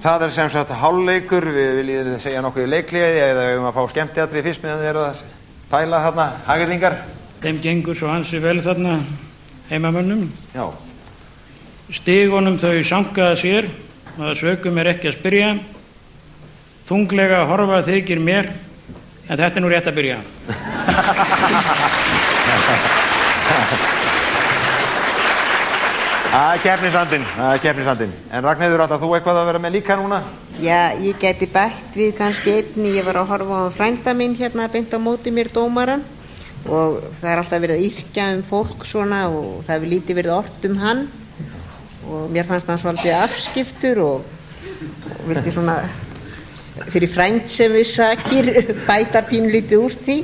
Það sem sagt hálfleikur, við viljum segja nokkuð leikliði eða við að fá skemmtiatrið fyrst meðan þið eru að pæla þarna, Hagyrðingar. Þeim gengur svo ansi vel þarna heimamönnum. Já. Stigunum þau sankaða sér, að sökum ekki að spyrja. Þunglega horfa þykir mér, en þetta nú rétt að byrja. Það er keppnisandinn. En Ragnheiður, ætlar þú eitthvað að vera með líka núna? Já, ég gæti bætt við kannski einni. Ég var að horfa á frænda minn hérna beint á móti mér, dómaran, og það er alltaf verið að yrkja fólk svona og það hefur lítið verið ort hann og mér fannst hann svolítið afskiptur og vildi svona fyrir frænd sem við sakir bæta pínlítið úr því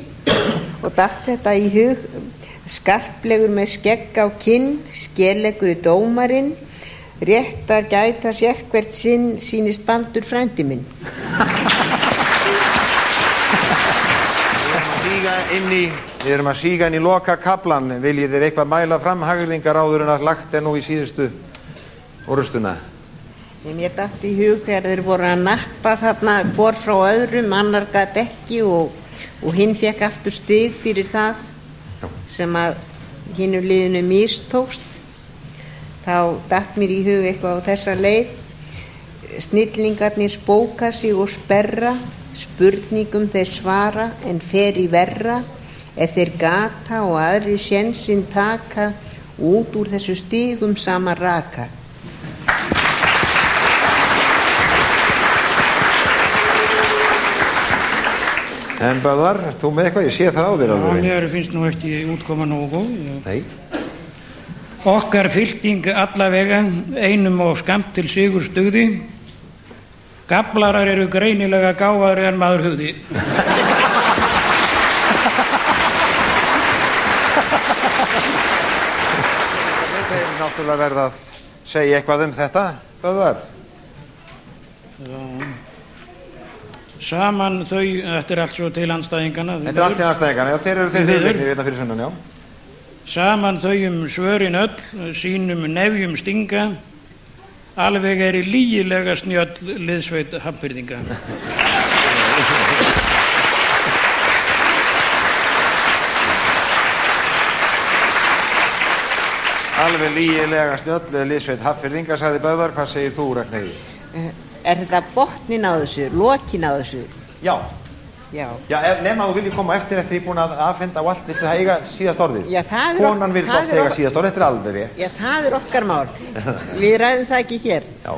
og datt þetta í hug: skarplegur með skegg á kinn, skellegur dómarinn, réttar gæta sérhvert sinn, sýnist Baldur frændi minn. Við erum að síga inn í loka kaflan. Viljið þið eitthvað mæla fram, Hagyrðingar, áður en að lagt nú í síðustu orustuna? Mér datt í hug þegar þeir voru að nappa þarna hvor frá öðrum, annar gat ekki og hinn fekk aftur stig fyrir það sem að hinu liðinu mistókst. Þá datt mér í hug eitthvað á þessa leið: snillingarnir spóka sig og sperra, spurningum þeir svara en fer í verra, ef þeir gata og aðri sénsinn taka, út úr þessu stigum sama raka. En Böðvar, ert þú með eitthvað? Ég sé það á þér alveg. Já, mér finnst nú ekki útkoma nógu góð. Nei. Okkar fylking allavega, einum og skammt til sigur stugði. Gaflarar eru greinilega gáfaðri en maður hugði. Þetta er náttúrulega verið að segja eitthvað þetta, Böðvar. Saman þau, þetta er allt svo til andstæðingana. Þetta er allt til andstæðingana, já, þeir eru fyrirleiknir hérna fyrir sunnan, já. Saman þau svörin öll, sínum nefjum stinga, alveg er í lygilega snjöll liðsveit Hafnfirðinga. Alveg lygilega snjöll liðsveit Hafnfirðinga, sagði Böðvar. Hvað segir þú, Ragnheiður? Er þetta botnin á þessu, lokin á þessu? Já. Já. Já, nema þú viljið koma eftir ég búin að afhenda og allt, viltu það eiga síðast orðið? Já, það er Konan vil oft eiga síðast orðið, þetta er alveg rétt. Já, það er okkar mál. Við ræðum það ekki hér. Já.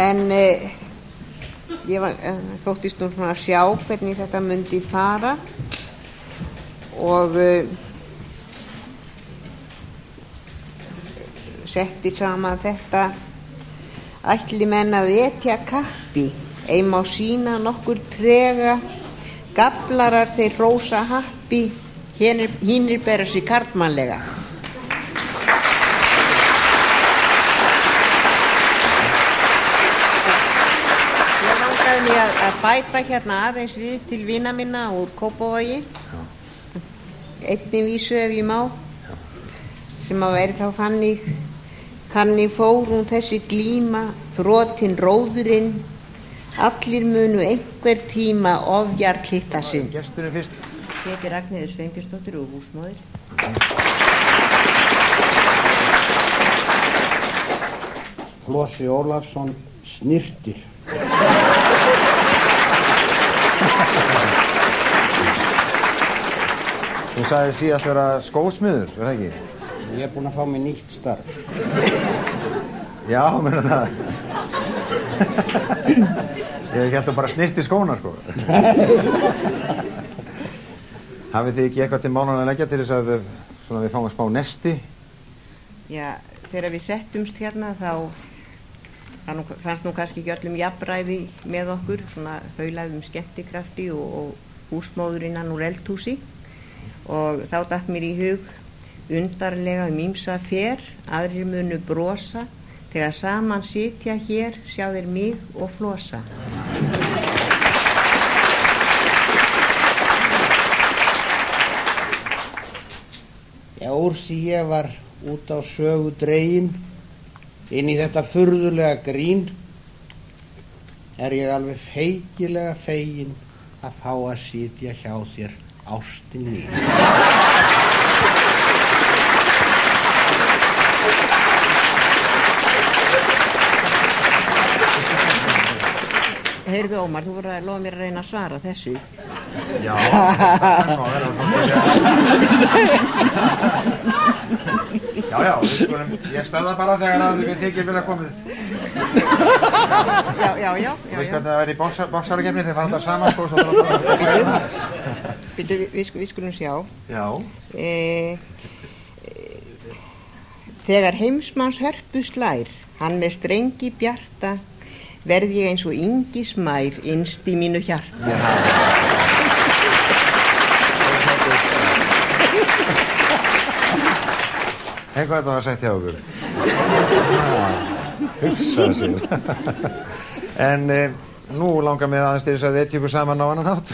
En ég þóttist nú svona að sjá hvernig þetta myndi fara og setti saman þetta: ætli menn að etja kappi, ei má sýna nokkur trega, gaflarar þeir rósa happi, hinnir bera sig karlmannlega. Ég langaði mig að bæta hérna aðeins við til vina minna úr Kópavogi, einni vísu ef ég má, sem að veri þá þannig fór hún þessi glíma, þrotinn róðurinn, allir munu einhver tíma ofjarl hitta sinn. Gesturinn fyrst. Ég heiti Ragnheiður Sveinbjörnsdóttir og húsmóðir. Flossi Ólafsson, snirtir. Þú sagði síðast vera skósmiður, er það ekki? Ég er búinn að fá mig nýtt starf. Já, meina það. Ég held að bara snirti skóna, sko. Hafið þið ekki eitthvað til mánan að leggja til þess að við fáum að spá nesti? Já, þegar við settumst hérna þá fannst nú kannski ekki öllum jafnræði með okkur, svona þaulað skemmtikrafti og húsmóðurinnan úr eldhúsi, og þá datt mér í hug undarlega ýmsa fer, aðrir munu brosa, þegar saman sitja hér, sjá þeir mig og flosa. Já, úr því ég var út á sögu dregin, inn í þetta furðulega grín, er ég alveg feikilega fegin að fá að sitja hjá þér, ástin mín. Heyrðu Ómar, þú voru að lofa mér að reyna að svara þessu. Já, það má vera Já, við skulum, ég stöða bara þegar að þið þykir vilja komið. Já. Þú veist hvernig það væri í boxarakefni, þeir fara þetta saman sko, svo Býtu, við skulum sjá. Já. Þegar heimsmanns hörpu slær, hann með strengi bjarta, verð ég eins og Ingi Smær innst í mínu hjarta. Eitthvað þetta var sagt hjá okkur. Hugsa sér. En nú langar mig aðeins til þess að þið etja ykkur saman á annan hátt.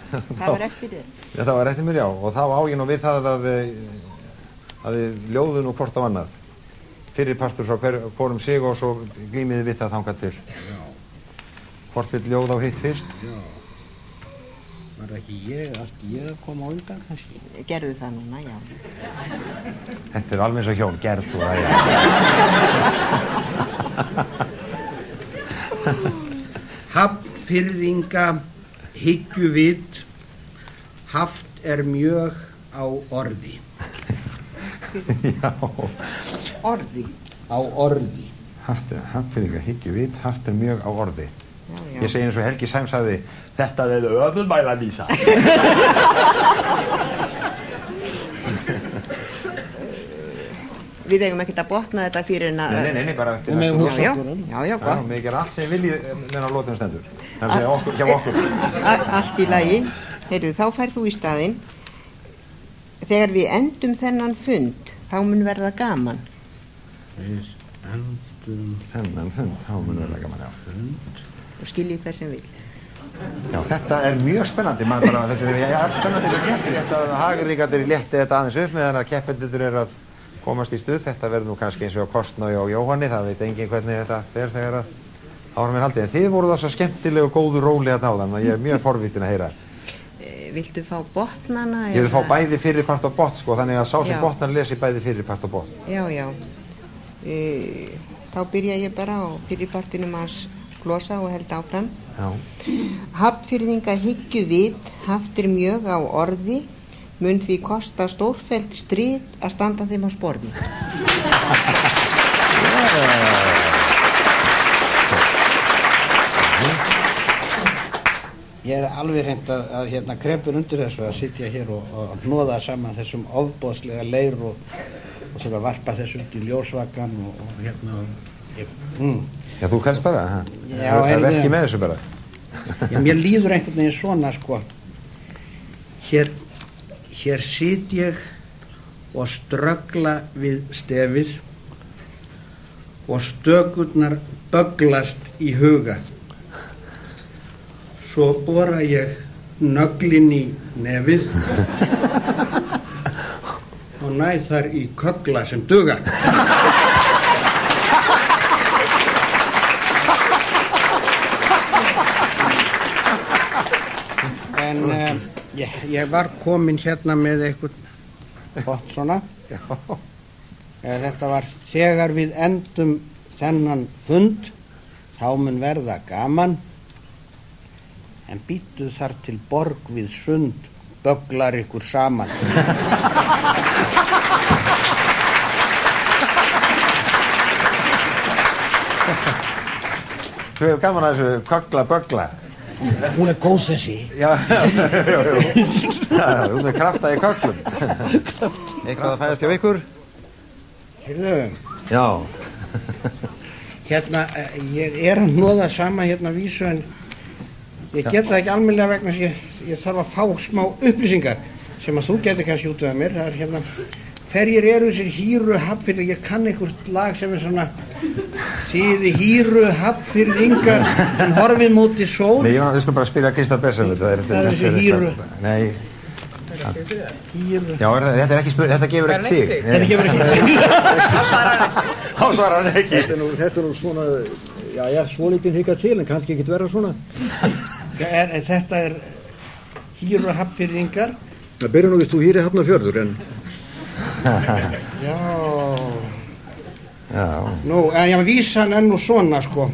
Það var eftir þér. Það var eftir mér, já. Og þá á ég nú við það að þið ljóðu nú hvort á annað. Fyrri partur frá hvorum sig og svo glímiði við það þangað til. Já. Hvort vill ljóð á hitt fyrst? Já. Var ekki ég að koma á undan kannski? Gerðu það núna, já. Þetta alveg eins og hjón, gerð þú það, já. Hafnfirðinga hyggjuvit, haft mjög á orði. Já. Orði? Á orði. Hafnfirðinga hyggjuvit, haft mjög á orði. Já. Ég segi eins og Helgi Sæm sagði, þetta er öðumælavísa. Við eigum ekkert að botna þetta fyrir en að... Nei, bara eftir næstu lót. Já, gott. Við gerum allt sem viljið meðan lótum stendur. Það er okkur, hjá okkur. Allt í lagi. Heyrðu, þá færð þú í staðinn. Þegar við endum þennan fund, þá mun verða gaman. Við endum þennan fund, þá mun verða gaman, já. Fund. Og skiljið hver sem vil. Já, þetta er mjög spennandi. Þetta er spennandi sem keppir. Þetta hagríkarnir létti þetta aðeins upp meðan að keppendur er að komast í stuð. Þetta verður nú kannski eins og á Kostná og Jóhanni. Það veit enginn hvernig þetta fer þegar að árum er haldið. En þið voru það svo skemmtileg og góðu róli að náðan. Ég er mjög forvitin að heyra. Viltu fá botnana? Ég vil fá bæði fyrirpart og botn, sko, þannig að sá sem botnar lesi bæði fyrirpart og botn. Já. Þá byrja ég bara á fyrirpartinum hans Flosa og held áfram. Já. Hafnfirðinga hyggjuvit, haft mjög á orði, mun því kosta stórfellt stríð að standa þeim á sporði. Ég er alveg reynd að krempur undir þessu að sitja hér og hnoða saman þessum ofboðslega leir og þurfa að varpa þessu út í ljósvakan Já, þú kannst bara, það er verkið með þessu bara. Já, mér líður einhvern veginn svona, sko. Hér sit ég og ströggla við stefið og stökurnar bögglast í huga. Svo bora ég nöglin í nefið og næ þar í köggla sem duga. En ég var komin hérna með eitthvað gott svona. Þetta var þegar við endum þennan fund, þá mun verða gaman, en býttu þar til borg við sund, bögglar ykkur saman. Þú hefur gaman að þessu köggla, böggla. Hún er góð þessi. Já. Þú með krafta í kögglum. Eitthvað að fæðast hjá ykkur? Heyrðu. Já. Hérna, ég er að hnoða sama hérna vísu en ég get það ekki almennilega vegna þess ég þarf að fá smá upplýsingar sem að þú getur kannski út af mér. Það er hérna, hverjir eru þessir hýru Hafnfirðingar? Ég kann einhvert lag sem er svona þið hýru Hafnfirðingar en horfið móti sól. Nei, við skulum bara spila Kristján Berser. Það er þessi hýru. Nei. Hýru. Já, þetta er ekki spurning, þetta gefur ekki þig. Þetta gefur ekki þig. Þá svarar hann ekki. Þetta er nú svona Já, svolítið hikað til, en kannski ekki vera svona. Þetta er Hýru Hafnfirðingar. Það byrja nú vist þú Hýri Hafnarfjörður, en... Já. Já. Nú, en já, vísan er nú svona, sko.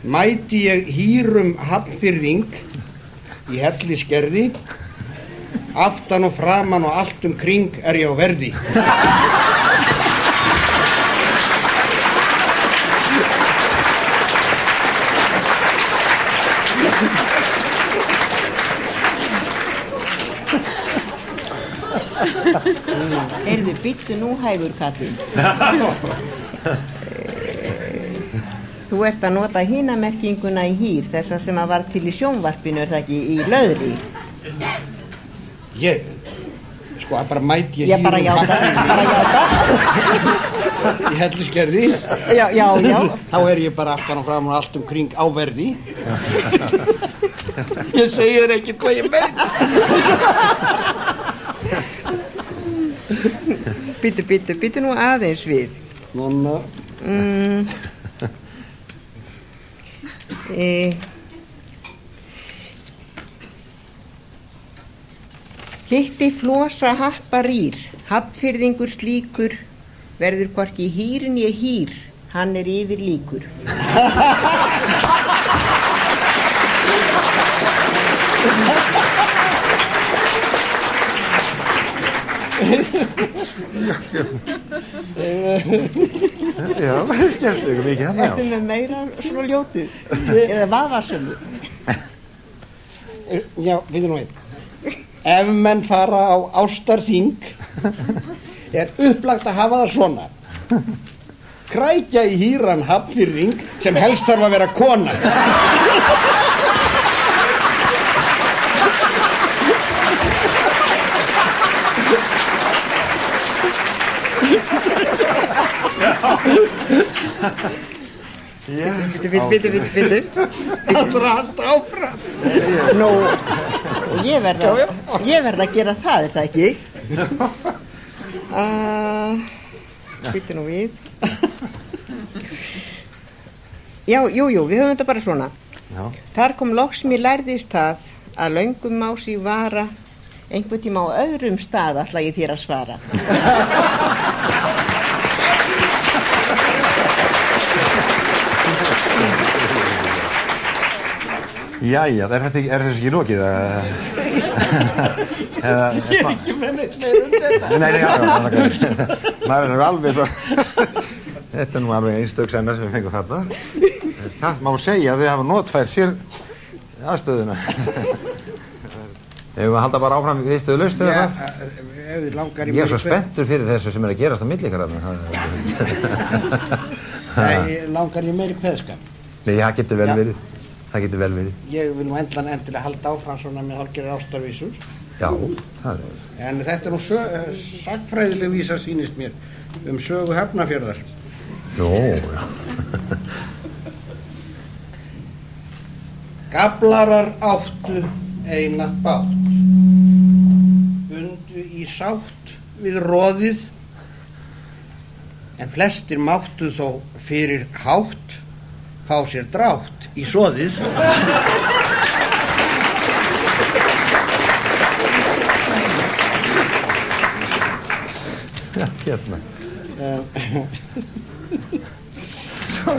Mæti ég Hýrum Hafnfirðing í Hellisgerði, aftan og framan og allt kring er ég á verði. Heyrðu, býttu nú hægur, kallinn. Þú ert að nota hina merkinguna í hýr, þessa sem að var til í sjónvarpinu, er það ekki, í löðri? Ég? Sko, að bara mæti ég Ég bara játa. Í Hellisgerði. Já. Þá er ég bara aftan og framan og allt kring á verði. Ég segir ekki hvað ég meina. Býttu nú aðeins við. Núna. Hitti flosa happa rýr, Hafnfirðingur slíkur, verður hvorki hýr né hýr, hann er yfir líkur. Já, það skemmt ykkur mikið hann, já. Þetta með meira svona ljótu, eða vafasölu. Já, við nú einn. Ef menn fara á ástarþing, er upplagt að hafa það svona. Krækja í Hýran Hafnfirðing sem helst þarf að vera kona. Bittu. Halda áfram. Nú, og ég verð að gera það, er það ekki? Bittu nú við. Já, jú, við höfum þetta bara svona. Já. Þar kom loks mér lærðist það að löngum má sig vara, einhvern tíma á öðrum stað ætla ég þér að svara. Jæja, er þessu ekki lokið? Ég er ekki með neitt meira þetta. Nei, já, maður er alveg bara... Þetta er nú alveg einstök sennar sem við fengum þarna. Það má segja að þau hafa notfært sér aðstöðuna. Hefur við að halda bara áfram viðstöðulaust eða hvað? Ég er svo spenntur fyrir þessu sem er að gerast á milli ykkar þarna. Langar ég meiri kveðskap? Nei, það getur vel verið. Það getur vel verið. Ég vil nú endilega halda áfram svona með hálfgerðar ástarvísur. Já, það er... En þetta er nú sagfræðileg vísa sýnist mér sögu Hafnarfjarðar. Nú, já. Gablarar áttu einatt bátt, bundu í sátt við roðið, en flestir máttu þó fyrir hátt fá sér drátt í soðið. Já, hérna. Svo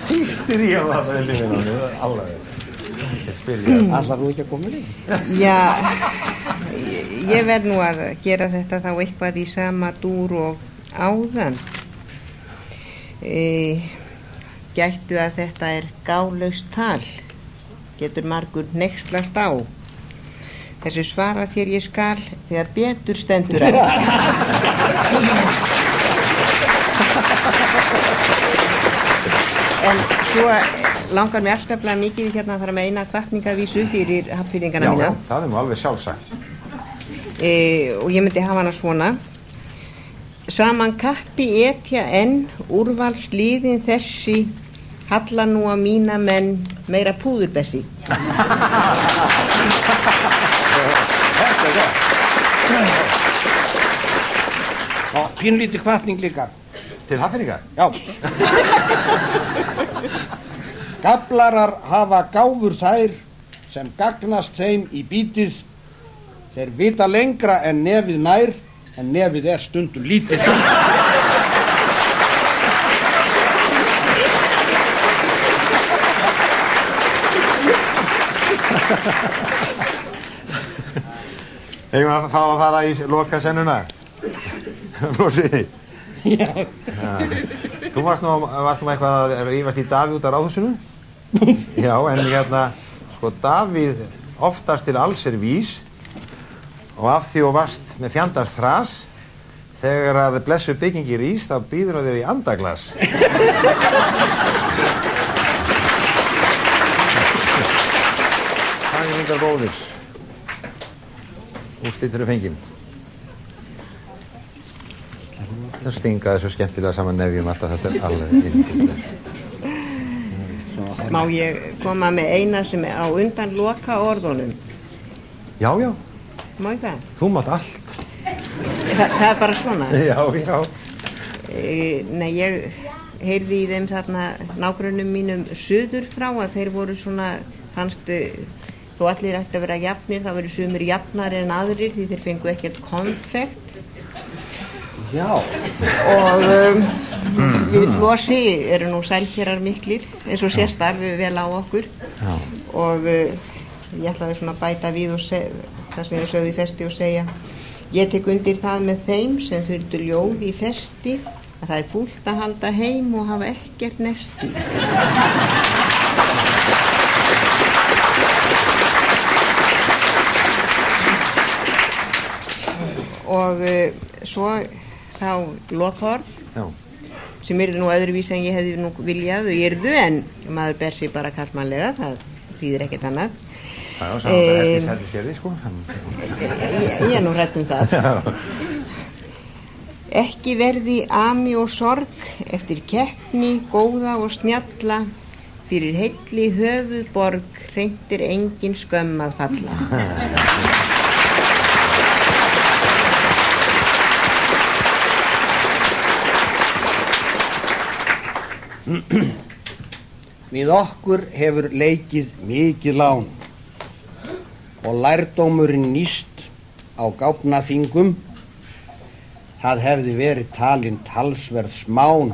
hýstir ég á það við lífið á mig, það er alveg. Ég spyr ég. Allar þú ekki að koma í? Já, ég verð nú að gera þetta þá eitthvað í sama dúr og áðan. Gættu að þetta er gálaust tal, getur margur hneykslast á. Þessu svara þér ég skal þegar betur stendur á. En svo langar mér afskaplega mikið hérna að fara með eina hvatningavísu fyrir Hafnfirðingana mína. Já, það er nú alveg sjálfsagt. Og ég myndi hafa hana svona. Saman kappi etja enn úrvalsliðin þessi, halla nú að mína menn meira púðurbessi. Þetta er það. Og pínlítið hvatning líka. Til Hafnfirðinga? Já. Gaflarar hafa gáfur þær sem gagnast þeim í bítið. Þeir vita lengra en nefið nær, en nefið er stundum lítið. Eigum að fá að fara í lokasennuna? Flósi? Já. Þú varst nú eitthvað að rífast í Davíð út af Ráðhúsinu? Já, en hérna, sko, Davíð oftast til alls er vís og af því og varst með fjandans þras, þegar að blessu byggingi rís, þá býður þér í andaglas. Það er yngar góðir. Úrslit eru fengin. Það stingaði svo skemmtilega saman nefjum alltaf, þetta er alveg yndislegt. Má ég koma með eina sem er á undan loka orðunum? Já, já. Má ég það? Þú mátt allt. Það er bara svona? Já, já. Nei, ég heyrði í þeim þarna nágrönnum mínum suður frá að þeir voru svona, fannst þó allir ætti að vera jafnir, þá verið sumir jafnari en aðrir því þeir fengu ekkert konfekt. Já. Og við Flosi eru nú sælkerar miklir, eins og sést alveg vel á okkur. Já. Og ég ætlaði svona að bæta við og það sem þau sögðu í festi og segja: ég tek undir það með þeim sem þurftu ljóð í festi, að það er fúlt að halda heim og hafa ekkert nesti. Og svo þá lokaorð sem yrðu nú öðruvísi en ég hefði nú viljað og yrðu, en maður ber sig bara karlmannlega, það þýðir ekkert annað. Já, saman það heldur skerði, sko. Ég er nú hrædd það. Ekki verði ami og sorg eftir keppni góða og snjalla, fyrir heilli höfuðborg hreintir engin skömm að falla. Við okkur hefur leikið mikið lán og lærdómurinn nýst á gáfnaþingum. Það hefði verið talin talsverð smán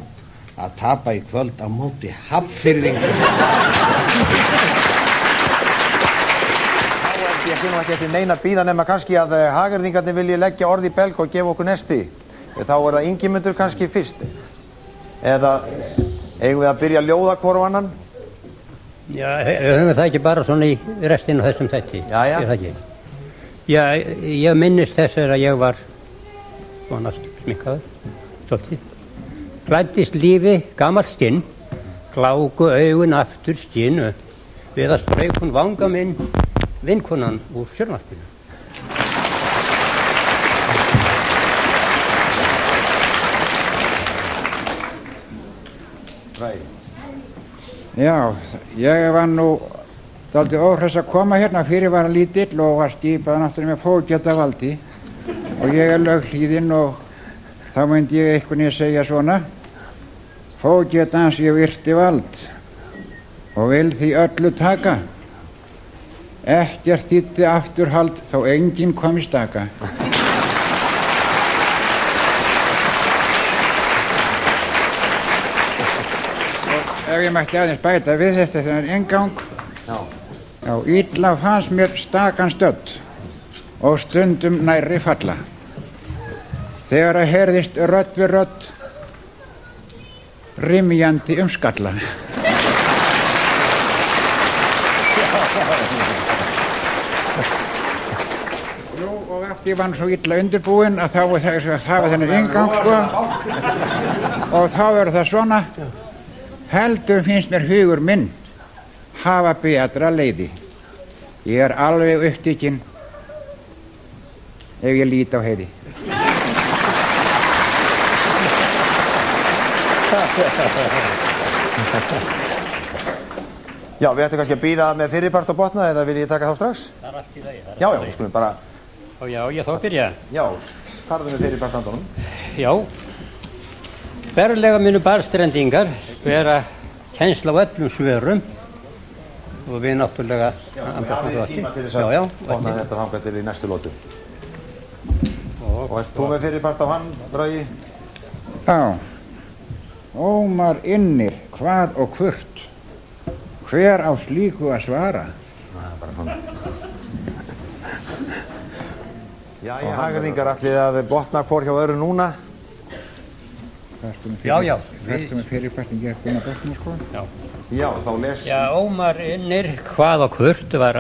að tapa í kvöld á móti Hafnfirðingum. Ég sé nú ekki eftir neina bíða nema kannski að hagyrðingarnir vilji leggja orð í belg og gefa okkur nesti. Þá er það Ingimundur kannski fyrst. Eða eigum við að byrja að ljóða hvor á annan? Já, höfum við það ekki bara svona í restinu þessum þætti? Jæja. Er það ekki? Já, ég minnist þess að ég var svona smikkaður, svolítið. Klæddist lífi gamalt skinn, gláku augun aftur skinn, við að strauk hún vanga minn, vinkonan úr sjónvarpinu. Já, ég var nú dálítið óhress að koma hérna fyrir var lítill og var skipað náttúrulega með fógetavaldi og ég er löghlýðinn og þá myndi ég einhvern veginn segja svona: fógetans ég virti vald og vil því öllu taka, ekkert þýddi afturhald þó enginn kom í staka. Ef ég mætti aðeins bæta við þetta þennan inngang. Já, illa fannst mér stakan stödd og stundum nærri falla. Þegar að heyrðist rödd við rödd, rymjandi skalla. Nú, og eftir ég var svo illa undirbúinn að það var þennan inngang, sko, og þá verður það svona: heldur finnst mér hugur minn hafa betra leiði. Ég er alveg upptekinn ef ég lít á Heiði. Já, við ættum kannski að bíða með fyrirpart og botna, eða vil ég taka þá strax? Það er allt í lagi. Já, já, skulum bara... Já, ég þá byrja. Já, farðu með fyrirpart handunum. Já. Berlega munu barstrendingar vera kennsla á öllum svörum og við náttúrulega hafið þið tíma til þess að opna þetta þangað til í næstu lotu. Og ert þú með fyrirpart á hann, Bragi? Já. Ómar innir, hvað og hvort? Hver á slíku að svara? Það er bara svona. Jæja, Hagyrðingar, ætlið að botna hvor hjá öðru núna? Já. Verður með fyrirpartin ég er búin að botna, sko? Já, þá les... Já, Ómar innir, hvað og hvort var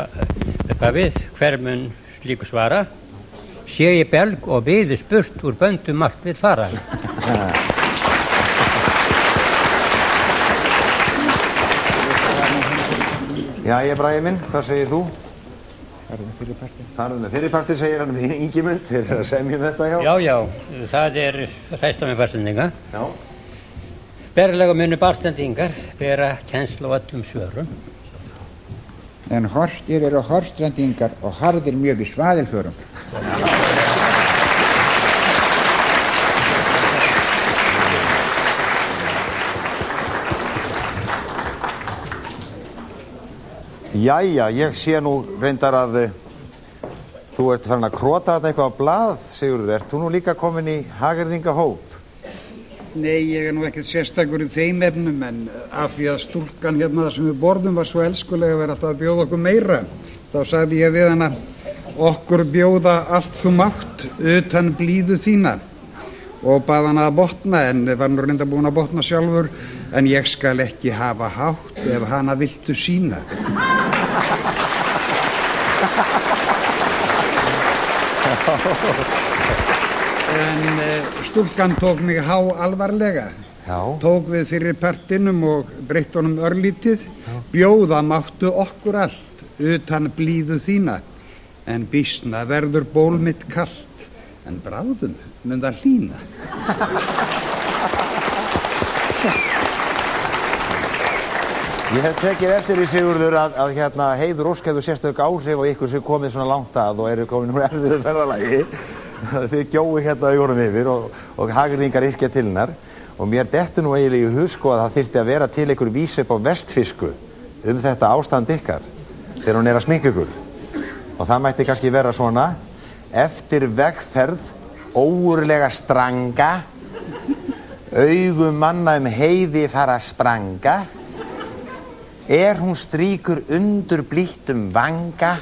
upphafið, hver mun slíku svara? Sé ég belg og biði spurt úr böndum margt við fara. Jæja, Bragi minn, hvað segir þú? Farðu með fyrirpartin? Farðu með fyrirpartin, segir hann við Ingimund, þeir eru að semja þetta, já. Já, það er hræsta með barstendinga. Já. Berlega munu barstendingar vera kennsla á öllum svörum. En horstir eru horstrendingar og harðir mjög í svaðilförum. Jæja, ég sé nú reyndar að þú ert farin að krota þetta eitthvað á blað, Sigurður. Ert þú nú líka komin í Hagyrðingahóp? Nei, ég er nú ekkert sérstakur í þeim efnum, en af því að stúlkan hérna sem við borðum var svo elskulega verið að bjóða okkur meira, þá sagði ég við hana: okkur bjóða allt þú mátt utan blíðu þína, og bað hana að botna, en var nú reynda búin að botna sjálfur, en ég skal ekki hafa hátt ef hana viltu sína. En stúlkan tók mig há alvarlega. Já. Tók við fyrir partinum og breytt honum örlítið. Bjóða máttu okkur allt utan blíðu þína, en býsna verður ból mitt kalt, en bráðum mun það hlýna. Ég hef tekið eftir í Sigurður að hérna Heiður Ósk hefur sérstök áhrif á ykkur sem komið svona langt að og eru komin úr erfiðu ferðalagi. Þið gjói hérna augunum yfir og Hagyrðingar yrkja til hennar, og mér dettur nú eiginlega í hug sko að það þyrfti að vera til ykkur vísep á Vestfisku þetta ástand ykkar þegar hún er að sminka ykkur. Og það mætti kannski vera svona: eftir vegferð ógurlega stranga, augum manna heiði fara spranga, hún stríkur undur blítum vanga,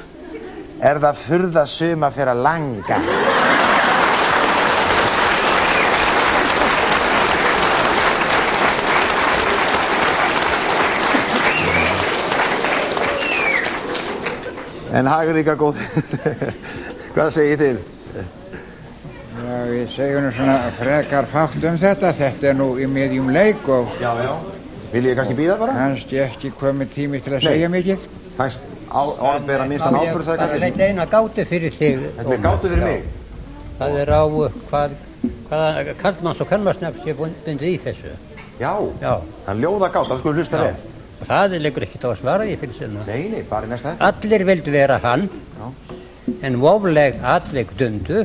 það furða suma fyrir að langa. En Hagyrðingar góðir, hvað segið þið? Já, ég segi nú svona frekar fátt þetta er nú í miðjum leik og... Já. Vil ég kannski býða bara? Kannski ekki komið tími til að segja mikið. Fæst orðbera minnstan ábyrgð, það er kannski? Eina gátu fyrir þig. Þetta er gátu fyrir mig? Það er á hvaða karlmanns- og kvenmannsnafn sé bundið í þessu. Já. Það er ljóðagátt, það skulle hlusta vel. Og það leikur ekkert á að svara því fyrir sinna. Nei, bara í næsta þetta. Allir vildu vera hann, en vofleg alleg dundu.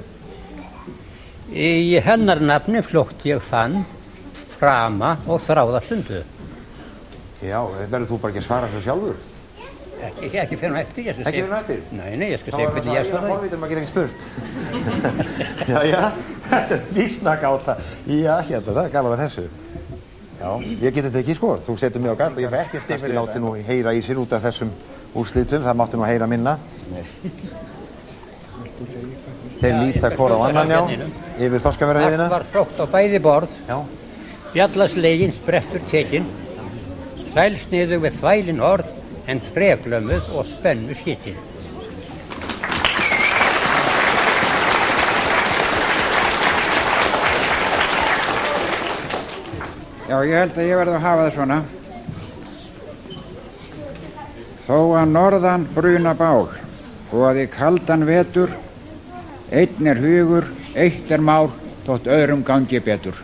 Í hennar nafni flótt ég fann frama og þráða stundu. Já, verður þú bara ekki að svara svo sjálfur? Ekki fyrir hún eftir. Ekki fyrir hún eftir? Nei, ég skal segja hvernig ég svara því. Það var forvitur, maður getur ekki spurt. Já, þetta er vísnagáta. Já, hérna, það er gaman að þessu. Já, ég get þetta ekki sko, þú setur mig á gall og ég fæ ekki stig fyrir láti nú heyra í sér út af þessum úrslitum, það mátti nú heyra minna. Þeir líta hvor á annan, já, yfir Þorskafjarðarheiðina. Allt var sótt á bæði borð, fjallaslegin sprettur tekinn, þrælsniðu við þvælin orð, en freglömmuð og spennu skitinn. Já, ég held að ég verði að hafa það svona. Þó að norðan bruna bál og að í kaldan vetur, einn hugur, eitt mál, þótt öðrum gangi betur.